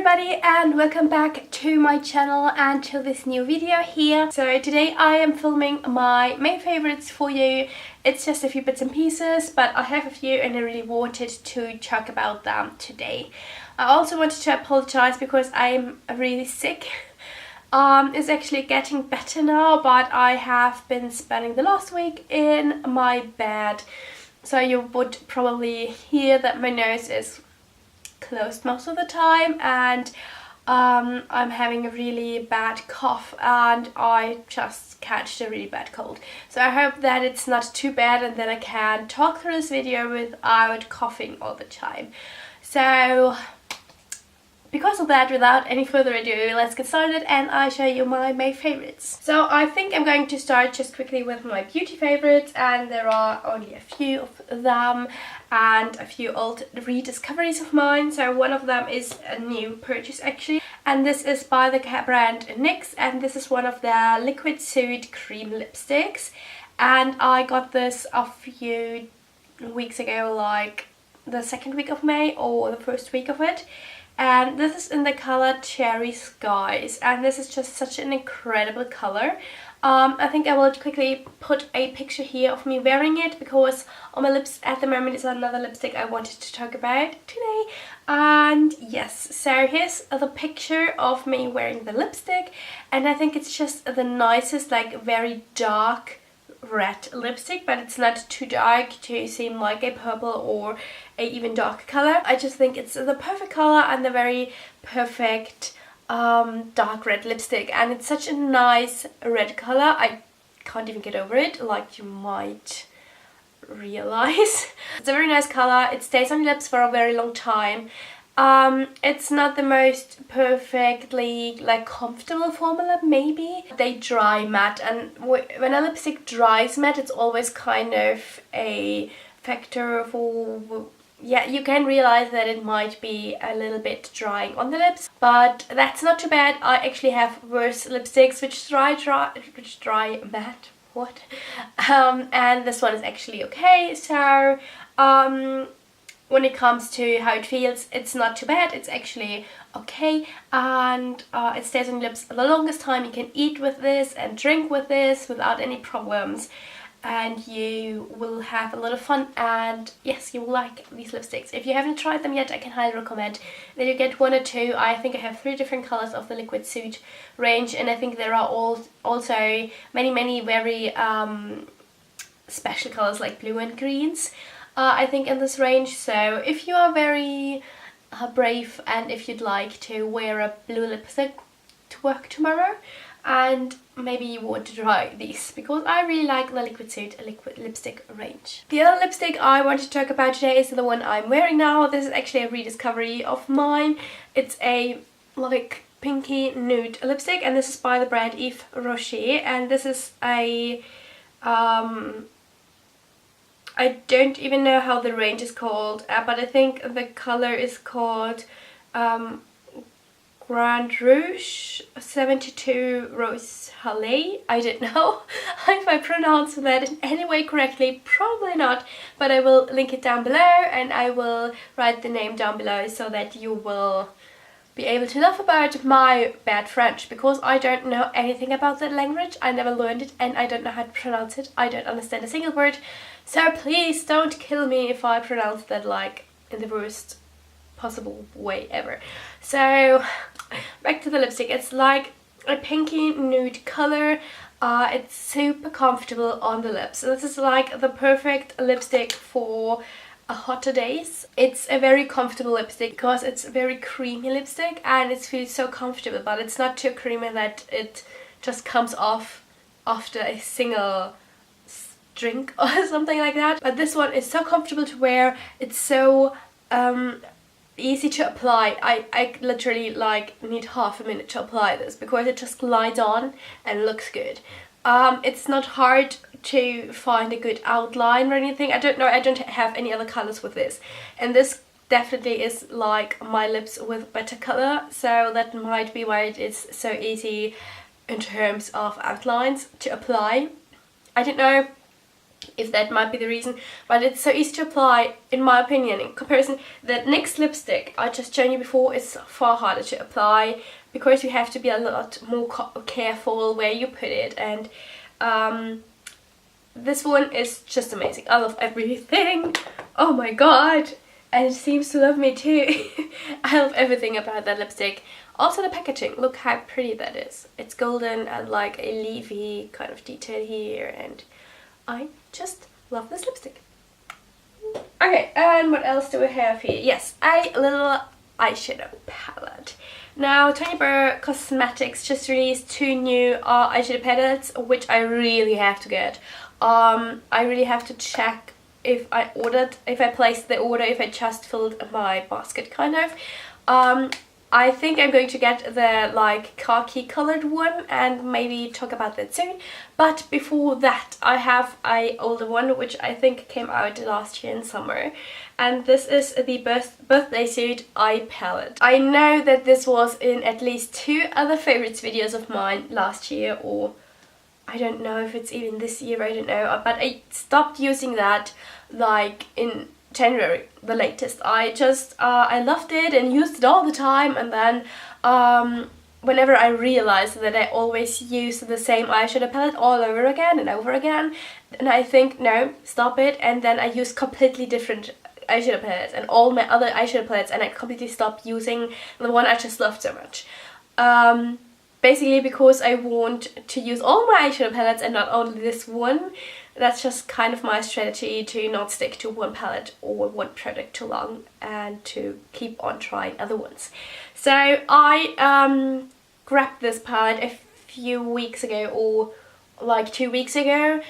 everybody and welcome back to my channel and to this new video here. So today I am filming my May favorites for you. It's just a few bits and pieces, but I have a few and I really wanted to talk about them today. I also wanted to apologize because I'm really sick. It's actually getting better now, but I have been spending the last week in my bed. So you would probably hear that my nose is closed most of the time, and I'm having a really bad cough and I just catched a really bad cold. So I hope that it's not too bad and that I can talk through this video without coughing all the time. So because of that, without any further ado, let's get started and I show you my May favorites. So I think I'm going to start just quickly with my beauty favorites, and there are only a few of them and a few old rediscoveries of mine. So one of them is a new purchase actually, and this is by the brand NYX, and this is one of their liquid Suede cream lipsticks, and I got this a few weeks ago, like the second week of May or the first week of it. And this is in the color Cherry Skies, and this is just such an incredible color. I think I will quickly put a picture here of me wearing it, because on my lips at the moment is another lipstick I wanted to talk about today. And yes, so here's the picture of me wearing the lipstick, and I think it's just the nicest, like very dark red lipstick, but it's not too dark to seem like a purple or a even dark color. I just think it's the perfect color and the very perfect dark red lipstick, and it's such a nice red color. I can't even get over it, like you might realize. It's a very nice color. It stays on your lips for a very long time. It's not the most perfectly like comfortable formula, maybe. They dry matte, and when a lipstick dries matte, it's always kind of a factor for, yeah, you can realize that it might be a little bit drying on the lips, but that's not too bad. I actually have worse lipsticks which dry matte. What? And this one is actually okay. So when it comes to how it feels, it's not too bad. It's actually okay, and it stays on your lips the longest time. You can eat with this and drink with this without any problems, and you will have a lot of fun, and yes, you will like these lipsticks. If you haven't tried them yet, I can highly recommend that you get one or two. I think I have 3 different colors of the liquid Suede range, and I think there are also many very special colors like blue and greens, I think, in this range. So if you are very brave and if you'd like to wear a blue lipstick to work tomorrow, and maybe you want to try these, because I really like the liquid Suede liquid lipstick range. The other lipstick I want to talk about today is the one I'm wearing now. This is actually a rediscovery of mine. It's a like pinky nude lipstick, and this is by the brand Yves Rocher, and this is a I don't even know how the range is called, but I think the color is called Grand Rouge 72 Rose Hàlé. I don't know if I pronounced that in any way correctly, probably not, but I will link it down below, and I will write the name down below so that you will be able to laugh about my bad French, because I don't know anything about that language. I never learned it and I don't know how to pronounce it. I don't understand a single word, so please don't kill me if I pronounce that like in the worst possible way ever. So back to the lipstick. It's like a pinky nude color. It's super comfortable on the lips. So this is like the perfect lipstick for hotter days. It's a very comfortable lipstick because it's a very creamy lipstick, and it feels so comfortable, but it's not too creamy that it just comes off after a single drink or something like that. But this one is so comfortable to wear. It's so easy to apply. I literally like need half a minute to apply this because it just glides on and looks good. It's not hard to find a good outline or anything. I don't know, I don't have any other colors with this, and this definitely is like my lips with better color, so that might be why it is so easy in terms of outlines to apply. I don't know if that might be the reason, but it's so easy to apply in my opinion. In comparison, the NYX lipstick I just shown you before is far harder to apply because you have to be a lot more careful where you put it, and this one is just amazing. I love everything. Oh my god, and it seems to love me too. I love everything about that lipstick. Also the packaging, look how pretty that is. It's golden and like a leafy kind of detail here, and I just love this lipstick. Okay, and what else do we have here? Yes, a little eyeshadow palette. Now, Tanya Burr Cosmetics just released 2 new eyeshadow palettes, which I really have to get. I really have to check if I placed the order, if I just filled my basket, kind of. I think I'm going to get the like khaki colored one and maybe talk about that soon. But before that, I have a older one which I think came out last year in summer, and this is the birthday suit eye palette. I know that this was in at least 2 other favorites videos of mine last year, or I don't know if it's even this year, I don't know, but I stopped using that like in January, the latest. I loved it and used it all the time, and then whenever I realized that I always use the same eyeshadow palette all over again and over again, and I think no, stop it, and then I use completely different eyeshadow palettes and all my other eyeshadow palettes, and I completely stopped using the one I just loved so much. Basically because I want to use all my eyeshadow palettes and not only this one. That's just kind of my strategy, to not stick to one palette or one product too long and to keep on trying other ones. So I grabbed this palette a few weeks ago, or like 2 weeks ago,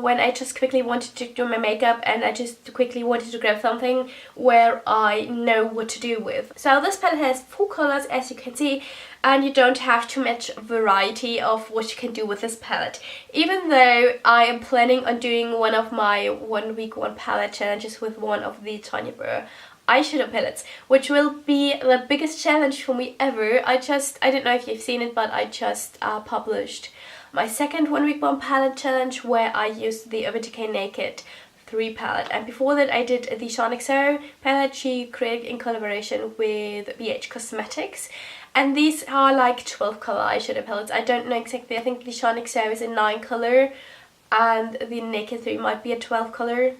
when I just quickly wanted to do my makeup and I just quickly wanted to grab something where I know what to do with. So this palette has 4 colors, as you can see, and you don't have too much variety of what you can do with this palette. Even though I am planning on doing one of my 1 week 1 palette challenges with one of the Tanya Burr eyeshadow palettes, which will be the biggest challenge for me ever. I don't know if you've seen it, but I just published my second 1 week 1 palette challenge where I used the Urban Decay Naked 3 palette, and before that I did the Shanic So palette she created in collaboration with BH Cosmetics, and these are like 12 color eyeshadow palettes. I don't know exactly, I think the Shanic So is a 9 color and the Naked 3 might be a 12 color.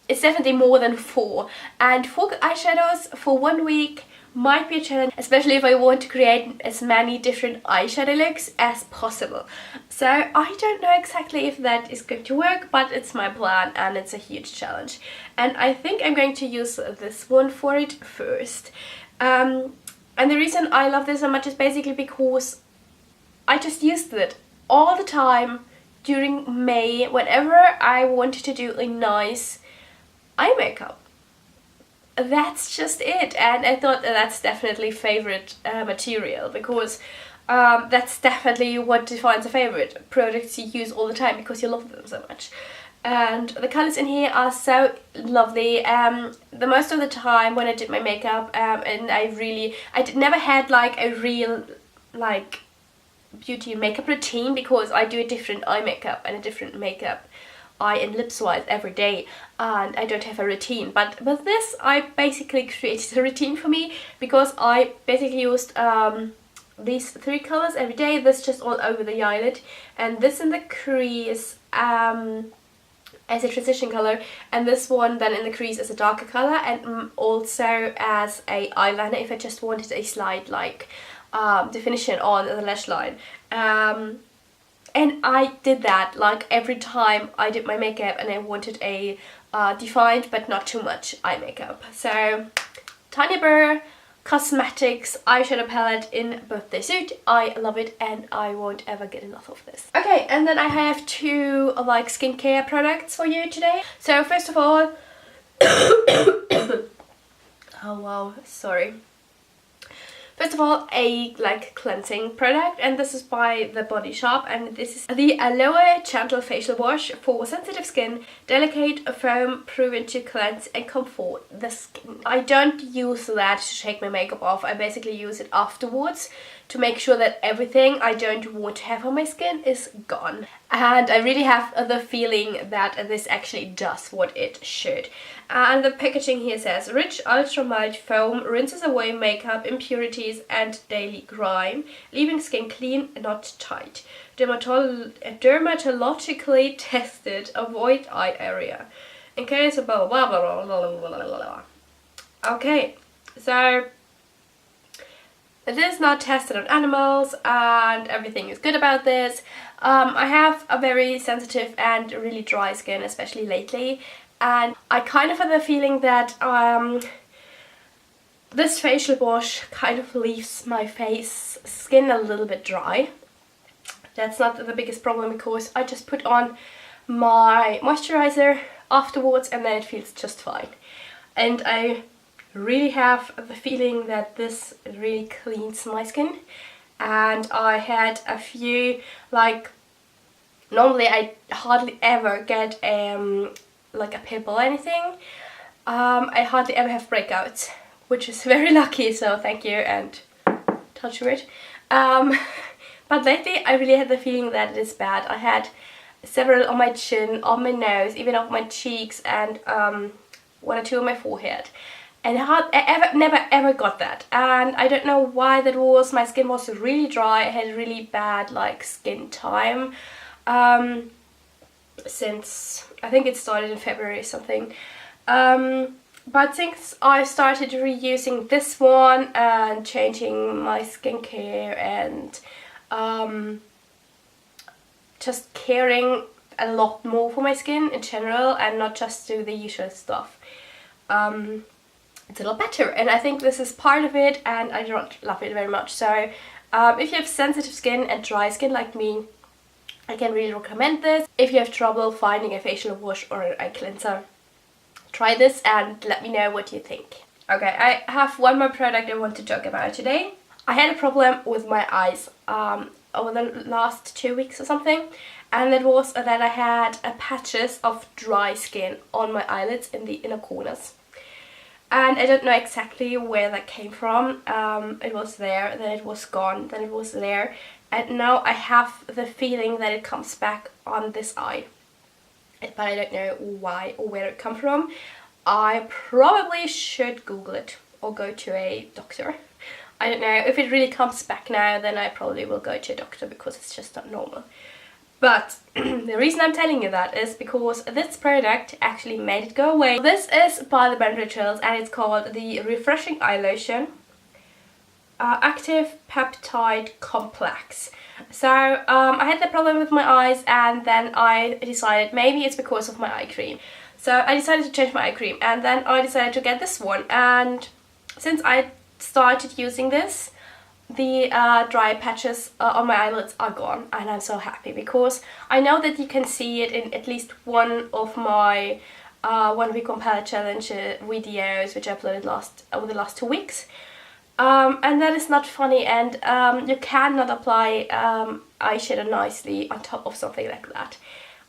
It's definitely more than 4, and 4 eyeshadows for 1 week might be a challenge, especially if I want to create as many different eyeshadow looks as possible. So I don't know exactly if that is going to work, but it's my plan and it's a huge challenge. And I think I'm going to use this one for it first. And the reason I love this so much is basically because I just used it all the time during May whenever I wanted to do a nice eye makeup. That's just it, and I thought that's definitely favorite material, because that's definitely what defines a favorite. Products you use all the time because you love them so much. And the colours in here are so lovely. The most of the time when I did my makeup, and never had like a real like beauty and makeup routine, because I do a different eye makeup and a different makeup eye and lips wise every day, and I don't have a routine. But with this I basically created a routine for me, because I basically used these 3 colors every day. This just all over the eyelid, and this in the crease as a transition color, and this one then in the crease as a darker color, and also as a eyeliner if I just wanted a slight like definition on the lash line. And I did that like every time I did my makeup and I wanted a defined but not too much eye makeup. So Tanya Burr Cosmetics eyeshadow palette in Birthday Suit. I love it and I won't ever get enough of this. Okay, and then I have 2 like skincare products for you today. So first of all, oh wow, sorry. First of all, a like cleansing product, and this is by The Body Shop, and this is the Aloe Gentle Facial Wash for sensitive skin, delicate, firm, proven to cleanse and comfort the skin. I don't use that to take my makeup off. I basically use it afterwards to make sure that everything I don't want to have on my skin is gone. and I really have the feeling that this actually does what it should. And the packaging here says, rich ultra mild foam rinses away makeup, impurities and daily grime, leaving skin clean and not tight. Dermatologically tested, avoid eye area. In case of blah blah blah blah blah blah blah. Okay, so it is not tested on animals and everything is good about this. I have a very sensitive and really dry skin, especially lately, and I kind of have the feeling that this facial wash kind of leaves my skin a little bit dry. That's not the biggest problem because I just put on my moisturizer afterwards and then it feels just fine. And I really have the feeling that this really cleans my skin. And I had a few, like, normally I hardly ever get like a pimple or anything. I hardly ever have breakouts, which is very lucky, so thank you and touch wood. But lately I really had the feeling that it is bad. I had several on my chin, on my nose, even on my cheeks, and one or two on my forehead. And I never ever got that, and I don't know why that was. My skin was really dry. I had really bad like skin time since I think it started in February or something. But since I started reusing this one and changing my skincare and just caring a lot more for my skin in general and not just do the usual stuff, it's a lot better, and I think this is part of it, and I don't love it very much. So if you have sensitive skin and dry skin like me, I can really recommend this. If you have trouble finding a facial wash or an eye cleanser, try this and let me know what you think. Okay, I have one more product I want to talk about today. I had a problem with my eyes over the last 2 weeks or something, and it was that I had patches of dry skin on my eyelids in the inner corners. And I don't know exactly where that came from. It was there, then it was gone, then it was there, and now I have the feeling that it comes back on this eye. But I don't know why or where it comes from. I probably should Google it or go to a doctor. I don't know. If it really comes back now, then I probably will go to a doctor because it's just not normal. But the reason I'm telling you that is because this product actually made it go away. This is by the brand Rituals and it's called the Refreshing Eye Lotion Active Peptide Complex. So I had the problem with my eyes, and then I decided maybe it's because of my eye cream. So I decided to change my eye cream, and then I decided to get this one. And since I started using this, the dry patches on my eyelids are gone, and I'm so happy because I know that you can see it in at least one of my 1 week on palette challenge videos, which I uploaded over the last 2 weeks. And that is not funny, and you cannot apply eyeshadow nicely on top of something like that.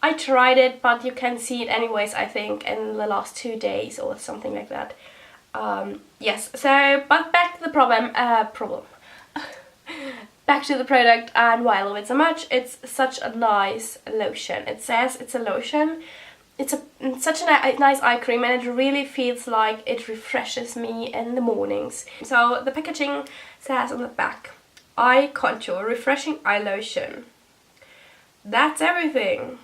I tried it, but you can see it anyways, I think, in the last 2 days or something like that. Yes, so, but back to the problem. Back to the product and why I love it so much. It's such a nice lotion. It says it's a lotion. It's such a nice eye cream, and it really feels like it refreshes me in the mornings. So the packaging says on the back, Eye Contour Refreshing Eye Lotion. That's everything.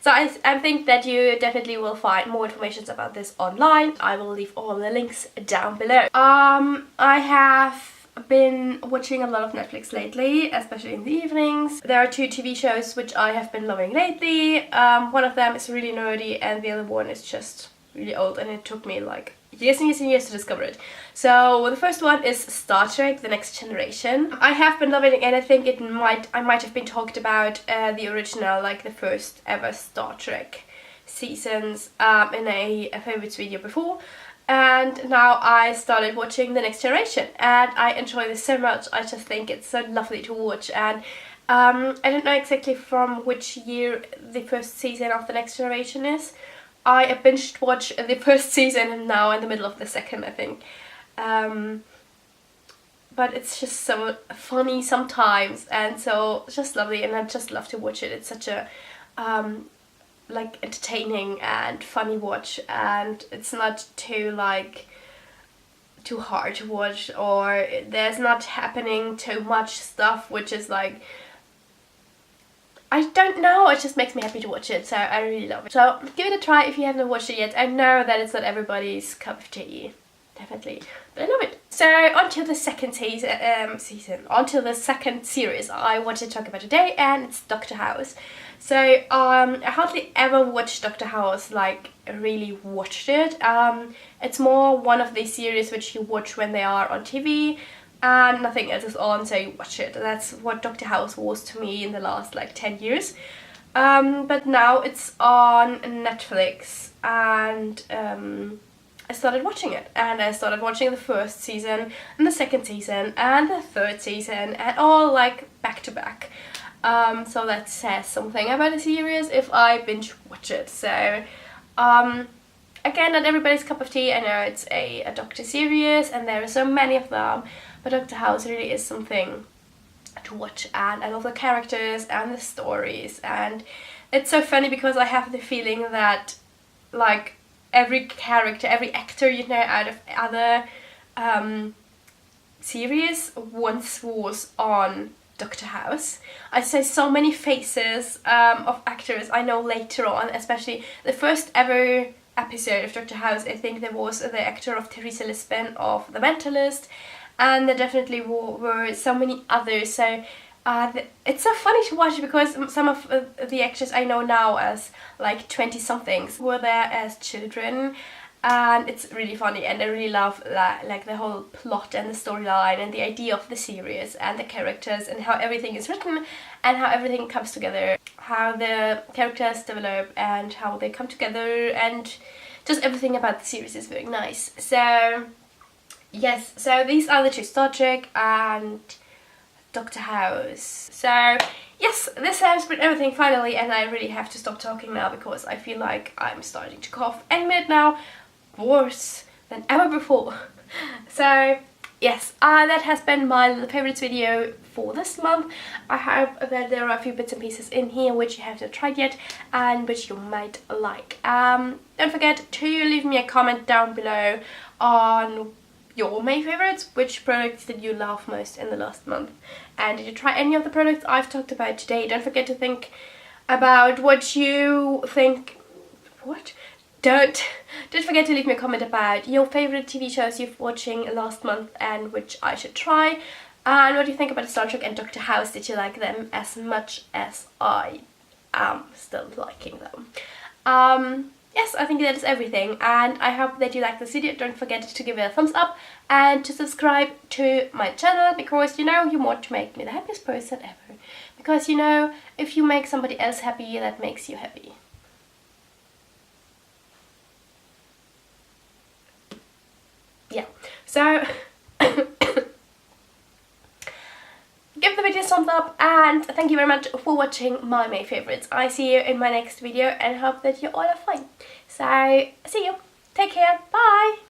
So I think that you definitely will find more information about this online. I will leave all the links down below. I have been watching a lot of Netflix lately, especially in the evenings. There are 2 TV shows which I have been loving lately. One of them is really nerdy and the other one is just really old, and it took me like years and years and years to discover it. So the first one is Star Trek: The Next Generation. I have been loving it, and I think I might have been talked about the original, like the first ever Star Trek seasons in a favorites video before. And now I started watching The Next Generation, and I enjoy this so much. I just think it's so lovely to watch, and I don't know exactly from which year the first season of The Next Generation is. I binged watched the first season and now in the middle of the second, I think. but it's just so funny sometimes and so just lovely, and I just love to watch it. It's such a like entertaining and funny watch, and it's not too like too hard to watch, or there's not happening too much stuff which is like, I don't know, it just makes me happy to watch it, so I really love it. So give it a try if you haven't watched it yet. I know that it's not everybody's cup of tea, definitely, but I love it. So onto the second onto the second series I want to talk about today, and it's Dr. House. So I hardly ever watched Dr. House, like really watched it. It's more one of these series which you watch when they are on TV and nothing else is on, so you watch it. That's what Dr. House was to me in the last like 10 years. But now it's on Netflix, and I started watching it, and I started watching the first season and the second season and the third season, and all like back to back. So that says something about the series if I binge watch it. So again, not everybody's cup of tea. I know it's a doctor series and there are so many of them, but Dr. House really is something to watch, and I love the characters and the stories, and it's so funny because I have the feeling that like every character, every actor you know out of other series once was on Dr. House. I say so many faces of actors I know later on, especially the first ever episode of Dr. House. I think there was the actor of Teresa Lispin of The Mentalist, and there definitely were so many others. So it's so funny to watch because some of the actors I know now as like 20-somethings were there as children, and it's really funny, and I really love like the whole plot and the storyline and the idea of the series and the characters and how everything is written and how everything comes together, how the characters develop and how they come together, and just everything about the series is very nice. So yes, so these are the two, Star Trek and Dr. House. So yes, this has been everything finally, and I really have to stop talking now because I feel like I'm starting to cough any minute now, worse than ever before. So yes, that has been my favorites video for this month. I hope that there are a few bits and pieces in here which you haven't tried yet and which you might like. Don't forget to leave me a comment down below on your main favorites, which products did you love most in the last month, and did you try any of the products I've talked about today? Don't forget to think about what you think. Don't forget to leave me a comment about your favorite TV shows you've watching last month and which I should try, and what do you think about Star Trek and Dr. House. Did you like them as much as I am still liking them? Yes, I think that is everything, and I hope that you like this video. Don't forget to give it a thumbs up and to subscribe to my channel, because you know you want to make me the happiest person ever. Because you know, if you make somebody else happy, that makes you happy. Yeah, so give the video a thumbs up, and thank you very much for watching my May favorites. I see you in my next video and hope that you all are fine. So see you, take care, bye.